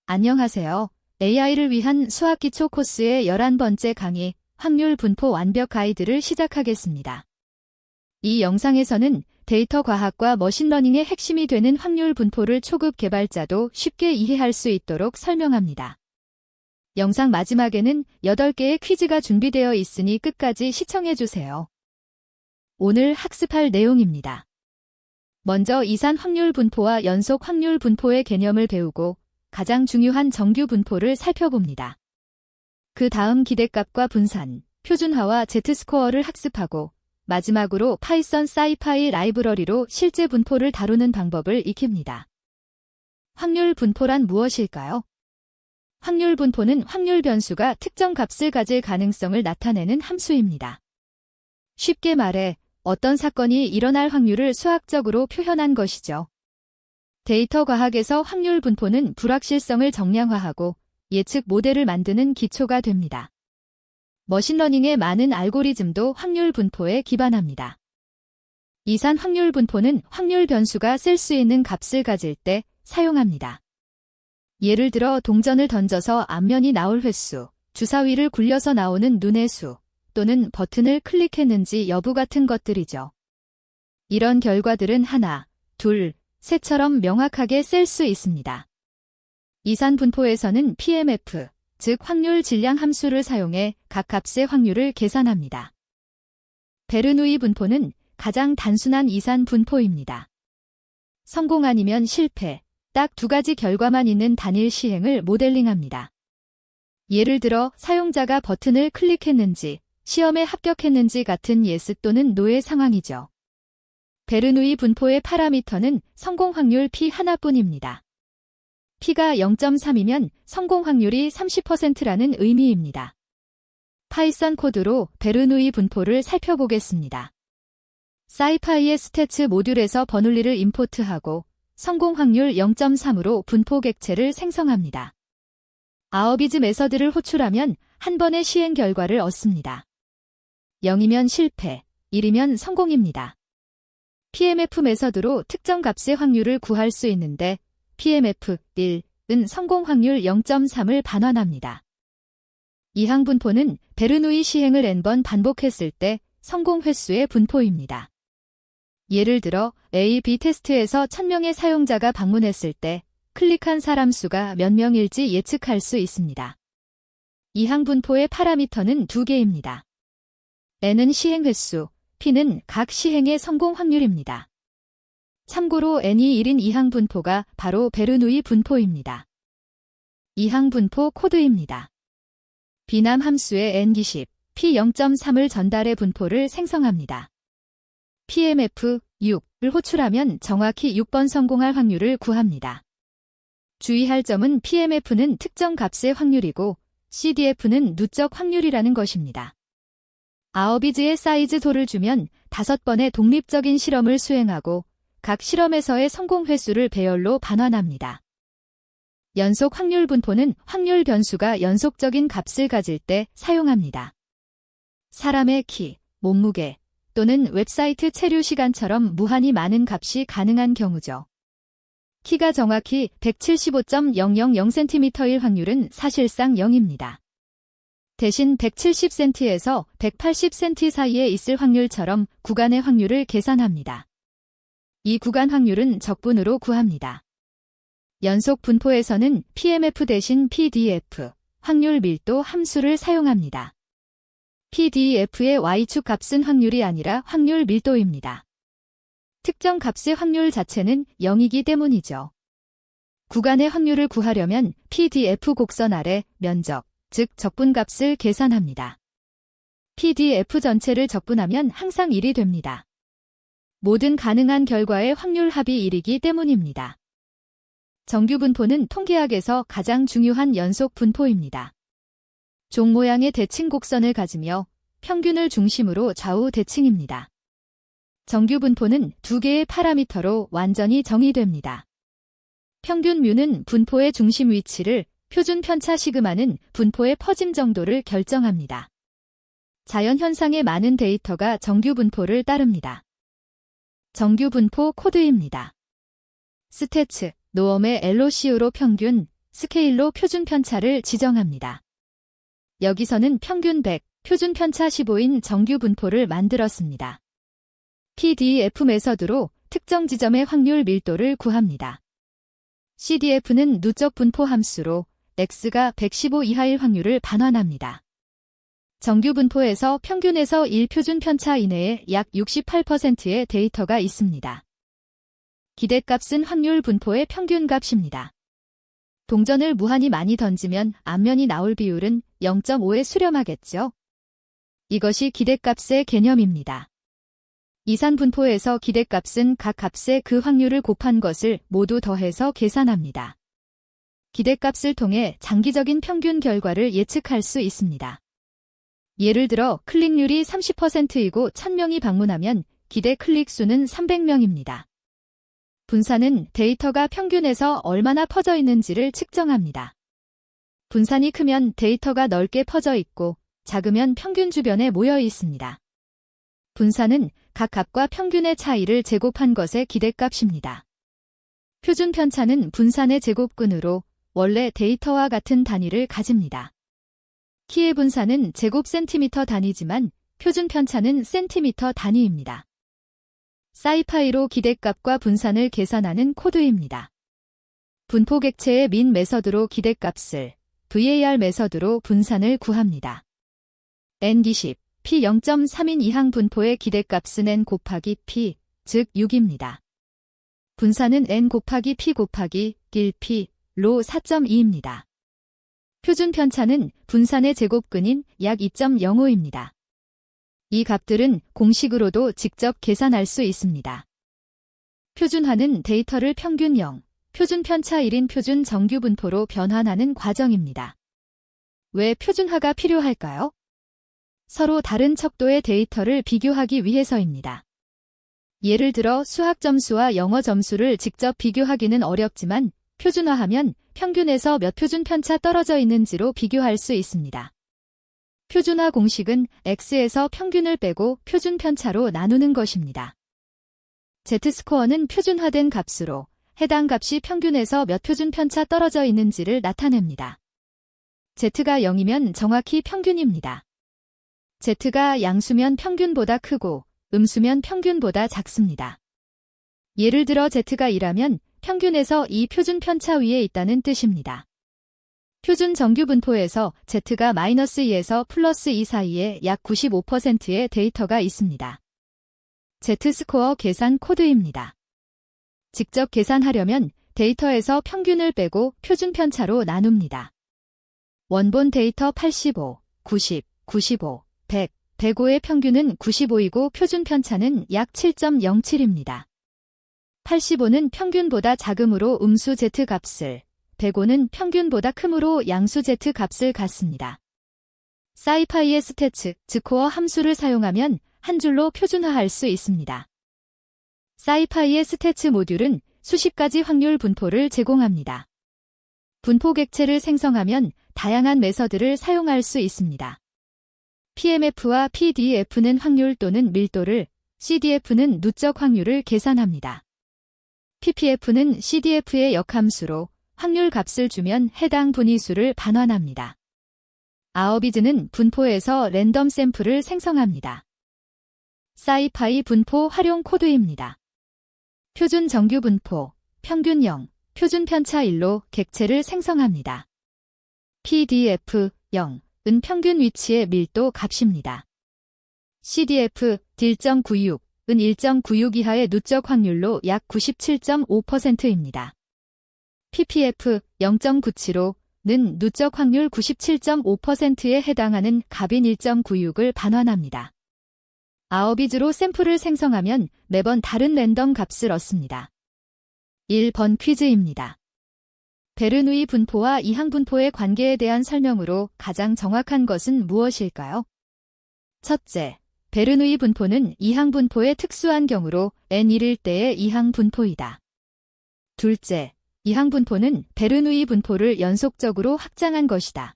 안녕하세요. AI를 위한 수학 기초 코스의 11번째 강의, 확률 분포 완벽 가이드를 시작하겠습니다. 이 영상에서는 데이터 과학과 머신러닝의 핵심이 되는 확률 분포를 초급 개발자도 쉽게 이해할 수 있도록 설명합니다. 영상 마지막에는 8개의 퀴즈가 준비되어 있으니 끝까지 시청해주세요. 오늘 학습할 내용입니다. 먼저 이산 확률 분포와 연속 확률 분포의 개념을 배우고 가장 중요한 정규 분포를 살펴봅니다. 그 다음 기대값과 분산, 표준화와 Z스코어를 학습하고 마지막으로 파이썬 사이파이 라이브러리로 실제 분포를 다루는 방법을 익힙니다. 확률 분포란 무엇일까요? 확률 분포는 확률 변수가 특정 값을 가질 가능성을 나타내는 함수입니다. 쉽게 말해 어떤 사건이 일어날 확률을 수학적으로 표현한 것이죠. 데이터 과학에서 확률 분포는 불확실성을 정량화하고 예측 모델을 만드는 기초가 됩니다. 머신러닝의 많은 알고리즘도 확률 분포에 기반합니다. 이산 확률 분포는 확률 변수가 쓸 수 있는 값을 가질 때 사용합니다. 예를 들어 동전을 던져서 앞면이 나올 횟수, 주사위를 굴려서 나오는 눈의 수, 또는 버튼을 클릭했는지 여부 같은 것들이죠. 이런 결과들은 하나, 둘, 셋처럼 명확하게 셀 수 있습니다. 이산 분포에서는 PMF, 즉 확률 질량 함수를 사용해 각 값의 확률을 계산합니다. 베르누이 분포는 가장 단순한 이산 분포입니다. 성공 아니면 실패, 딱 두 가지 결과만 있는 단일 시행을 모델링합니다. 예를 들어 사용자가 버튼을 클릭했는지, 시험에 합격했는지 같은 yes 또는 no의 상황이죠. 베르누이 분포의 파라미터는 성공 확률 P 하나뿐입니다. P가 0.3이면 성공 확률이 30%라는 의미입니다. 파이썬 코드로 베르누이 분포를 살펴보겠습니다. 사이파이의 스태츠 모듈에서 버눌리를 임포트하고 성공 확률 0.3으로 분포 객체를 생성합니다. 아어비즈 메서드를 호출하면 한 번의 시행 결과를 얻습니다. 0이면 실패, 1이면 성공입니다. PMF 메서드로 특정 값의 확률을 구할 수 있는데 PMF 1은 성공 확률 0.3을 반환합니다. 이항 분포는 베르누이 시행을 n번 반복했을 때 성공 횟수의 분포입니다. 예를 들어 A, B 테스트에서 1000명의 사용자가 방문했을 때 클릭한 사람 수가 몇 명일지 예측할 수 있습니다. 이항 분포의 파라미터는 두 개입니다. n은 시행 횟수, P는 각 시행의 성공 확률입니다. 참고로 n이 1인 이항 분포가 바로 베르누이 분포입니다. 이항 분포 코드입니다. 비남 함수의 n기십, P0.3을 전달해 분포를 생성합니다. PMF 6을 호출하면 정확히 6번 성공할 확률을 구합니다. 주의할 점은 PMF는 특정 값의 확률이고 CDF는 누적 확률이라는 것입니다. 아어비즈의 사이즈 도를 주면 5번의 독립적인 실험을 수행하고 각 실험에서의 성공 횟수를 배열로 반환합니다. 연속 확률 분포는 확률 변수가 연속적인 값을 가질 때 사용합니다. 사람의 키, 몸무게 또는 웹사이트 체류 시간처럼 무한히 많은 값이 가능한 경우죠. 키가 정확히 175.000cm일 확률은 사실상 0입니다. 대신 170cm에서 180cm 사이에 있을 확률처럼 구간의 확률을 계산합니다. 이 구간 확률은 적분으로 구합니다. 연속 분포에서는 PMF 대신 PDF, 확률 밀도 함수를 사용합니다. PDF의 Y축 값은 확률이 아니라 확률 밀도입니다. 특정 값의 확률 자체는 0이기 때문이죠. 구간의 확률을 구하려면 PDF 곡선 아래 면적, 즉 적분값을 계산합니다. PDF 전체를 적분하면 항상 1이 됩니다. 모든 가능한 결과의 확률 합이 1이기 때문입니다. 정규 분포는 통계학에서 가장 중요한 연속 분포입니다. 종 모양의 대칭 곡선을 가지며 평균을 중심으로 좌우 대칭입니다. 정규 분포는 두 개의 파라미터로 완전히 정의됩니다. 평균 뮤는 분포의 중심 위치를, 표준 편차 시그마는 분포의 퍼짐 정도를 결정합니다. 자연현상의 많은 데이터가 정규 분포를 따릅니다. 정규 분포 코드입니다. 스태츠, 노엄의 LOCU로 평균, 스케일로 표준 편차를 지정합니다. 여기서는 평균 100, 표준 편차 15인 정규 분포를 만들었습니다. PDF 메서드로 특정 지점의 확률 밀도를 구합니다. CDF는 누적 분포 함수로 X가 115 이하일 확률을 반환합니다. 정규 분포에서 평균에서 1 표준 편차 이내에 약 68%의 데이터가 있습니다. 기대값은 확률 분포의 평균값입니다. 동전을 무한히 많이 던지면 앞면이 나올 비율은 0.5에 수렴하겠죠. 이것이 기대값의 개념입니다. 이산 분포에서 기대값은 각 값의 그 확률을 곱한 것을 모두 더해서 계산합니다. 기대값을 통해 장기적인 평균 결과를 예측할 수 있습니다. 예를 들어 클릭률이 30%이고 1000명이 방문하면 기대 클릭 수는 300명입니다. 분산은 데이터가 평균에서 얼마나 퍼져 있는지를 측정합니다. 분산이 크면 데이터가 넓게 퍼져 있고 작으면 평균 주변에 모여 있습니다. 분산은 각 값과 평균의 차이를 제곱한 것의 기대값입니다. 표준 편차는 분산의 제곱근으로 원래 데이터와 같은 단위를 가집니다. 키의 분산은 제곱 센티미터 단위지만 표준 편차는 센티미터 단위입니다. 사이파이로 기대값과 분산을 계산하는 코드입니다. 분포 객체의 민 메서드로 기대값을, VAR 메서드로 분산을 구합니다. N20, P 0.3인 이항 분포의 기대값은 N 곱하기 P, 즉 6입니다. 분산은 N 곱하기 P 곱하기 1P, 로 4.2입니다. 표준 편차는 분산의 제곱근인 약 2.05입니다. 이 값들은 공식으로도 직접 계산할 수 있습니다. 표준화는 데이터를 평균 0, 표준 편차 1인 표준 정규 분포로 변환하는 과정입니다. 왜 표준화가 필요할까요? 서로 다른 척도의 데이터를 비교하기 위해서입니다. 예를 들어 수학 점수와 영어 점수를 직접 비교하기는 어렵지만 표준화하면 평균에서 몇 표준 편차 떨어져 있는지로 비교할 수 있습니다. 표준화 공식은 X에서 평균을 빼고 표준 편차로 나누는 것입니다. Z스코어는 표준화된 값으로 해당 값이 평균에서 몇 표준 편차 떨어져 있는지를 나타냅니다. Z가 0이면 정확히 평균입니다. Z가 양수면 평균보다 크고 음수면 평균보다 작습니다. 예를 들어 Z가 2라면 평균에서 이 표준 편차 위에 있다는 뜻입니다. 표준 정규 분포에서 Z가 -2에서 +2 사이에 약 95%의 데이터가 있습니다. Z스코어 계산 코드입니다. 직접 계산하려면 데이터에서 평균을 빼고 표준 편차로 나눕니다. 원본 데이터 85, 90, 95, 100, 105의 평균은 95이고 표준 편차는 약 7.07입니다. 85는 평균보다 작으므로 음수 Z 값을, 105는 평균보다 크므로 양수 Z 값을 갖습니다. 사이파이의 스태츠, 스코어 함수를 사용하면 한 줄로 표준화할 수 있습니다. 사이파이의 스태츠 모듈은 수십 가지 확률 분포를 제공합니다. 분포 객체를 생성하면 다양한 메서드를 사용할 수 있습니다. PMF와 PDF는 확률 또는 밀도를, CDF는 누적 확률을 계산합니다. PPF는 CDF의 역함수로 확률 값을 주면 해당 분위수를 반환합니다. 아어비즈는 분포에서 랜덤 샘플을 생성합니다. 사이파이 분포 활용 코드입니다. 표준 정규 분포, 평균 0, 표준 편차 1로 객체를 생성합니다. PDF 0은 평균 위치의 밀도 값입니다. CDF 1.96은 1.96 이하의 누적 확률로 약 97.5%입니다. PPF 0.97는 누적 확률 97.5%에 해당하는 값인 1.96을 반환합니다. 아어비즈로 샘플을 생성하면 매번 다른 랜덤 값을 얻습니다. 1번 퀴즈입니다. 베르누이 분포와 이항 분포의 관계에 대한 설명으로 가장 정확한 것은 무엇일까요? 첫째, 베르누이 분포는 이항 분포의 특수한 경우로 N1일 때의 이항 분포이다. 둘째, 이항 분포는 베르누이 분포를 연속적으로 확장한 것이다.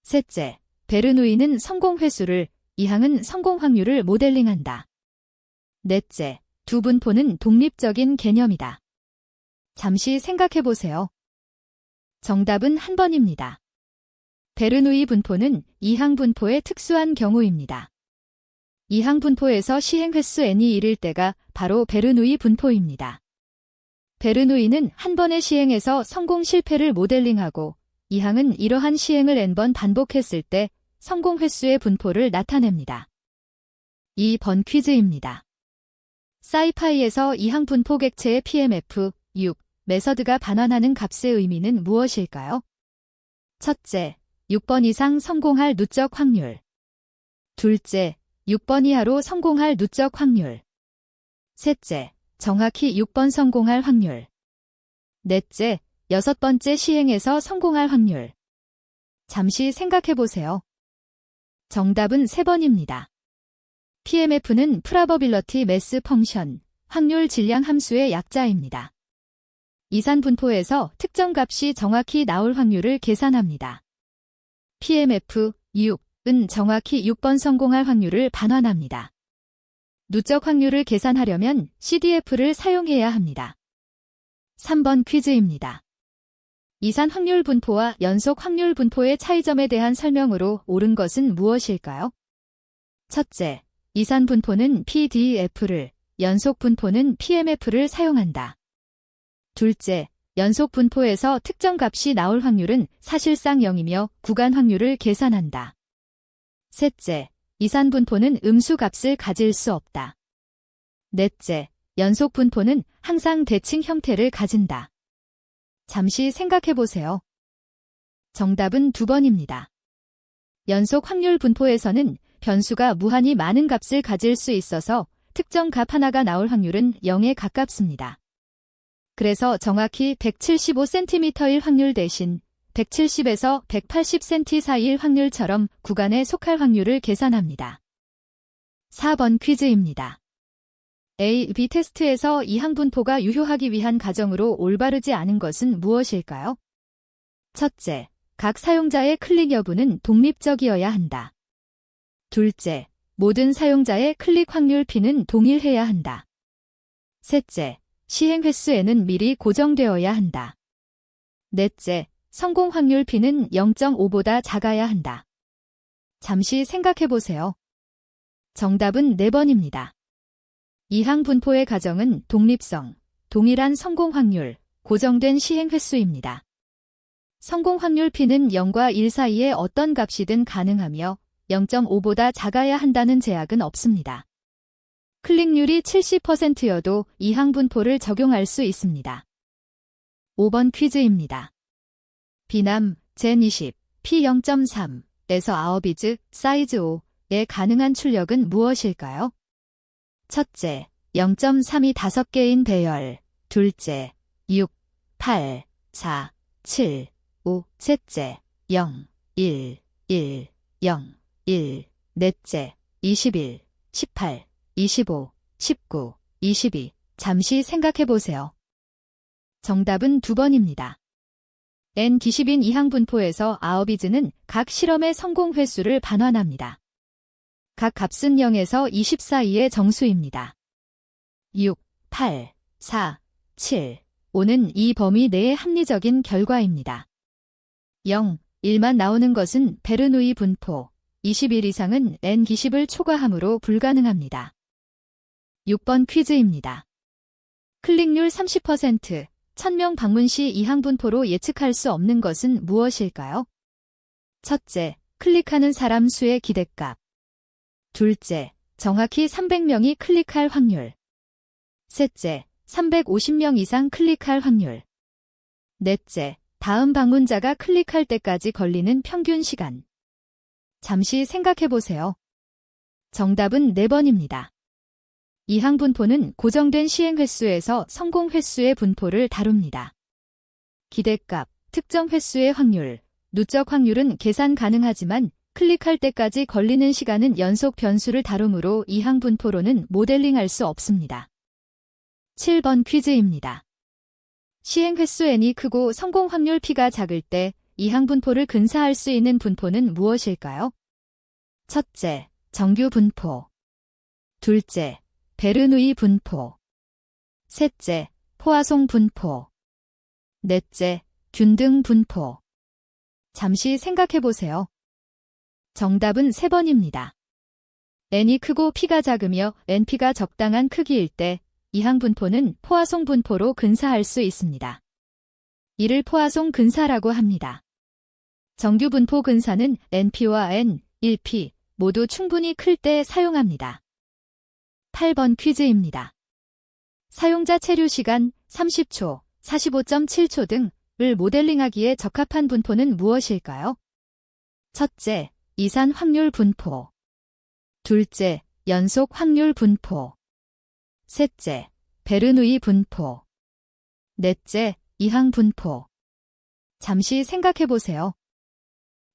셋째, 베르누이는 성공 횟수를, 이항은 성공 확률을 모델링한다. 넷째, 두 분포는 독립적인 개념이다. 잠시 생각해 보세요. 정답은 한 번입니다. 베르누이 분포는 이항 분포의 특수한 경우입니다. 이항 분포에서 시행 횟수 n이 이를 때가 바로 베르누이 분포입니다. 베르누이는 한 번의 시행에서 성공 실패를 모델링하고 이항은 이러한 시행을 n번 반복했을 때 성공 횟수의 분포를 나타냅니다. 2번 퀴즈입니다. 사이파이에서 이항 분포 객체의 PMF 6 메서드가 반환하는 값의 의미는 무엇일까요? 첫째, 6번 이상 성공할 누적 확률. 둘째, 6번 이하로 성공할 누적 확률. 셋째, 정확히 6번 성공할 확률. 넷째, 6번째 시행에서 성공할 확률. 잠시 생각해보세요. 정답은 3번입니다. PMF는 Probability Mass Function, 확률 질량 함수의 약자입니다. 이산 분포에서 특정 값이 정확히 나올 확률을 계산합니다. PMF 6은 정확히 6번 성공할 확률을 반환합니다. 누적 확률을 계산하려면 CDF를 사용해야 합니다. 3번 퀴즈입니다. 이산 확률 분포와 연속 확률 분포의 차이점에 대한 설명으로 옳은 것은 무엇일까요? 첫째, 이산 분포는 PDF를, 연속 분포는 PMF를 사용한다. 둘째, 연속 분포에서 특정 값이 나올 확률은 사실상 0이며 구간 확률을 계산한다. 셋째, 이산 분포는 음수 값을 가질 수 없다. 넷째, 연속 분포는 항상 대칭 형태를 가진다. 잠시 생각해보세요. 정답은 2번입니다. 연속 확률 분포에서는 변수가 무한히 많은 값을 가질 수 있어서 특정 값 하나가 나올 확률은 0에 가깝습니다. 그래서 정확히 175cm일 확률 대신 170에서 180cm 사이일 확률처럼 구간에 속할 확률을 계산합니다. 4번 퀴즈입니다. A-B 테스트에서 이항 분포가 유효하기 위한 가정으로 올바르지 않은 것은 무엇일까요? 첫째, 각 사용자의 클릭 여부는 독립적이어야 한다. 둘째, 모든 사용자의 클릭 확률 P는 동일해야 한다. 셋째, 시행 횟수에는 미리 고정되어야 한다. 넷째, 성공 확률 P는 0.5보다 작아야 한다. 잠시 생각해보세요. 정답은 4번입니다. 이항 분포의 가정은 독립성, 동일한 성공 확률, 고정된 시행 횟수입니다. 성공 확률 P는 0과 1 사이의 어떤 값이든 가능하며 0.5보다 작아야 한다는 제약은 없습니다. 클릭률이 70%여도 이항 분포를 적용할 수 있습니다. 5번 퀴즈입니다. 비남, 젠 20, P 0.3에서 아워비즈, 사이즈 5의 가능한 출력은 무엇일까요? 첫째, 0.3이 5개인 배열. 둘째, 6, 8, 4, 7, 5. 셋째, 0, 1, 1, 0, 1. 넷째, 21, 18, 25, 19, 22. 잠시 생각해보세요. 정답은 2번입니다. N 기십인 이항 분포에서 아워비즈는 각 실험의 성공 횟수를 반환합니다. 각 값은 0에서 20 사이의 정수입니다. 6, 8, 4, 7, 5는 이 범위 내의 합리적인 결과입니다. 0, 1만 나오는 것은 베르누이 분포, 21 이상은 N기십을 초과하므로 불가능합니다. 6번 퀴즈입니다. 클릭률 30%, 1000명 방문 시 이항 분포로 예측할 수 없는 것은 무엇일까요? 첫째, 클릭하는 사람 수의 기대값. 둘째, 정확히 300명이 클릭할 확률. 셋째, 350명 이상 클릭할 확률. 넷째, 다음 방문자가 클릭할 때까지 걸리는 평균 시간. 잠시 생각해보세요. 정답은 4번입니다. 이항 분포는 고정된 시행 횟수에서 성공 횟수의 분포를 다룹니다. 기대값, 특정 횟수의 확률, 누적 확률은 계산 가능하지만 클릭할 때까지 걸리는 시간은 연속 변수를 다루므로 이항 분포로는 모델링할 수 없습니다. 7번 퀴즈입니다. 시행 횟수 n이 크고 성공 확률 p가 작을 때 이항 분포를 근사할 수 있는 분포는 무엇일까요? 첫째, 정규 분포. 둘째, 베르누이 분포. 셋째, 포화송 분포. 넷째, 균등 분포. 잠시 생각해보세요. 정답은 3번입니다. n이 크고 p가 작으며 np가 적당한 크기일 때 이항 분포는 포화송 분포로 근사할 수 있습니다. 이를 포화송 근사라고 합니다. 정규 분포 근사는 np와 n, 1p 모두 충분히 클 때 사용합니다. 8번 퀴즈입니다. 사용자 체류 시간 30초, 45.7초 등을 모델링하기에 적합한 분포는 무엇일까요? 첫째, 이산 확률 분포. 둘째, 연속 확률 분포. 셋째, 베르누이 분포. 넷째, 이항 분포. 잠시 생각해보세요.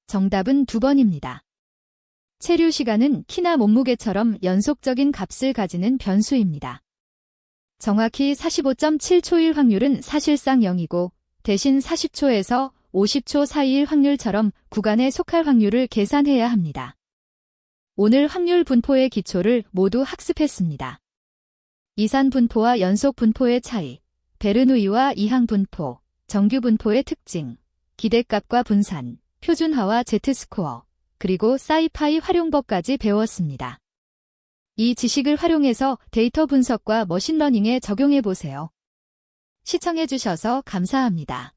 정답은 2번입니다. 체류 시간은 키나 몸무게처럼 연속적인 값을 가지는 변수입니다. 정확히 45.7초일 확률은 사실상 0이고 대신 40초에서 50초 사이일 확률처럼 구간에 속할 확률을 계산해야 합니다. 오늘 확률 분포의 기초를 모두 학습했습니다. 이산 분포와 연속 분포의 차이, 베르누이와 이항 분포, 정규 분포의 특징, 기대값과 분산, 표준화와 Z스코어, 그리고 사이파이 활용법까지 배웠습니다. 이 지식을 활용해서 데이터 분석과 머신러닝에 적용해보세요. 시청해주셔서 감사합니다.